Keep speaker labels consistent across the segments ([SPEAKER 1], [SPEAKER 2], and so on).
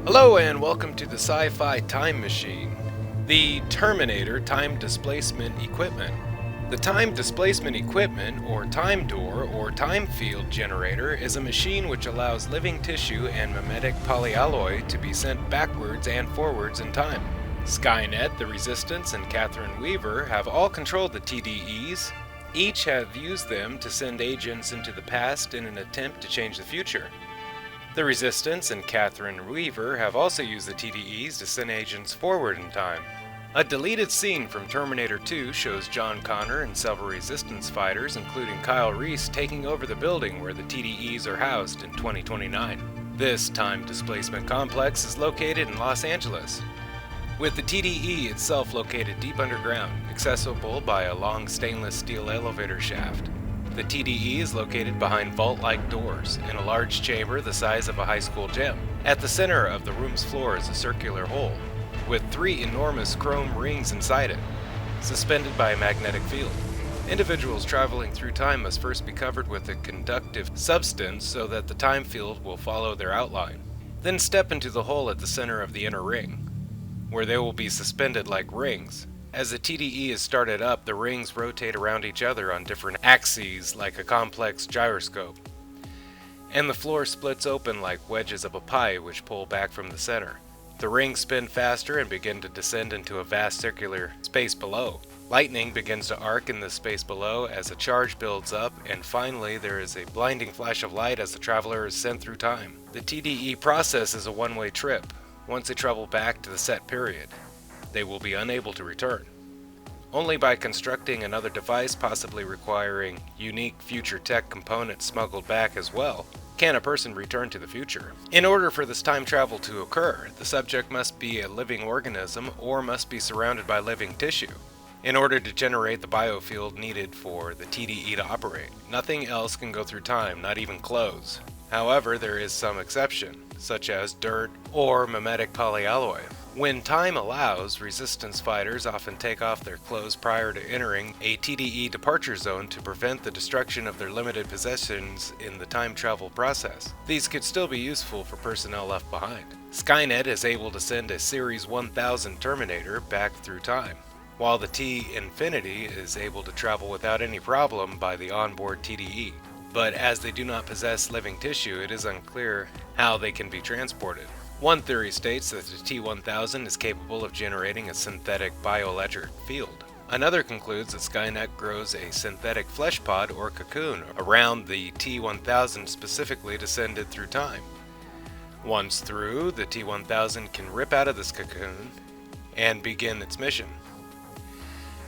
[SPEAKER 1] Hello and welcome to the Sci-Fi Time Machine, the Terminator Time Displacement Equipment. The Time Displacement Equipment, or Time Door, or Time Field Generator, is a machine which allows living tissue and mimetic polyalloy to be sent backwards and forwards in time. Skynet, the Resistance, and Catherine Weaver have all controlled the TDEs. Each have used them to send agents into the past in an attempt to change the future. The Resistance and Catherine Weaver have also used the TDEs to send agents forward in time. A deleted scene from Terminator 2 shows John Connor and several Resistance fighters, including Kyle Reese, taking over the building where the TDEs are housed in 2029. This time displacement complex is located in Los Angeles, with the TDE itself located deep underground, accessible by a long stainless steel elevator shaft. The TDE is located behind vault-like doors in a large chamber the size of a high school gym. At the center of the room's floor is a circular hole, with 3 enormous chrome rings inside it, suspended by a magnetic field. Individuals traveling through time must first be covered with a conductive substance so that the time field will follow their outline. Then step into the hole at the center of the inner ring, where they will be suspended like rings. As the TDE is started up, the rings rotate around each other on different axes like a complex gyroscope, and the floor splits open like wedges of a pie which pull back from the center. The rings spin faster and begin to descend into a vast circular space below. Lightning begins to arc in the space below as a charge builds up, and finally there is a blinding flash of light as the traveler is sent through time. The TDE process is a one-way trip. Once they travel back to the set period, they will be unable to return. Only by constructing another device, possibly requiring unique future tech components smuggled back as well, can a person return to the future. In order for this time travel to occur, the subject must be a living organism or must be surrounded by living tissue in order to generate the biofield needed for the TDE to operate. Nothing else can go through time, not even clothes. However, there is some exception, such as dirt or mimetic polyalloy. When time allows, Resistance fighters often take off their clothes prior to entering a TDE departure zone to prevent the destruction of their limited possessions in the time travel process. These could still be useful for personnel left behind. Skynet is able to send a Series 1000 Terminator back through time, while the T-Infinity is able to travel without any problem by the onboard TDE. But as they do not possess living tissue, it is unclear how they can be transported. One theory states that the T-1000 is capable of generating a synthetic bioelectric field. Another concludes that Skynet grows a synthetic flesh pod or cocoon around the T-1000 specifically to send it through time. Once through, the T-1000 can rip out of this cocoon and begin its mission.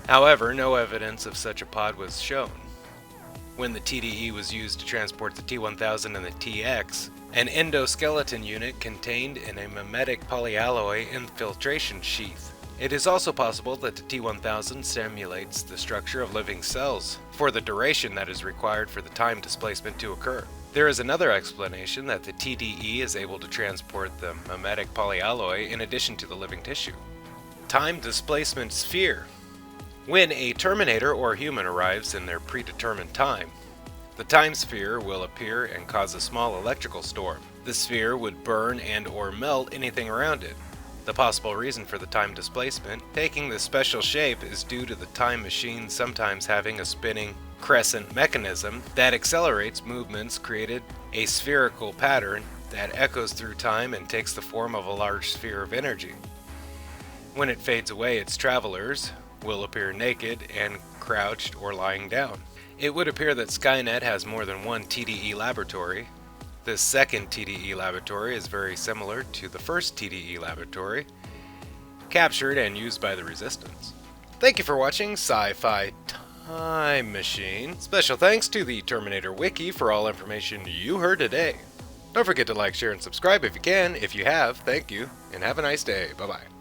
[SPEAKER 1] However, no evidence of such a pod was shown. When the TDE was used to transport the T-1000 and the TX, an endoskeleton unit contained in a mimetic polyalloy infiltration sheath. It is also possible that the T-1000 simulates the structure of living cells for the duration that is required for the time displacement to occur. There is another explanation that the TDE is able to transport the mimetic polyalloy in addition to the living tissue. Time displacement sphere. When a Terminator or human arrives in their predetermined time, the time sphere will appear and cause a small electrical storm. The sphere would burn and or melt anything around it. The possible reason for the time displacement taking this special shape is due to the time machine sometimes having a spinning crescent mechanism that accelerates movements, created a spherical pattern that echoes through time and takes the form of a large sphere of energy. When it fades away, its travelers will appear naked and crouched or lying down. It would appear that Skynet has more than one TDE laboratory. This second TDE laboratory is very similar to the first TDE laboratory, captured and used by the Resistance. Thank you for watching Sci-Fi Time Machine. Special thanks to the Terminator Wiki for all information you heard today. Don't forget to like, share, and subscribe if you can. If you have, thank you, and have a nice day. Bye-bye.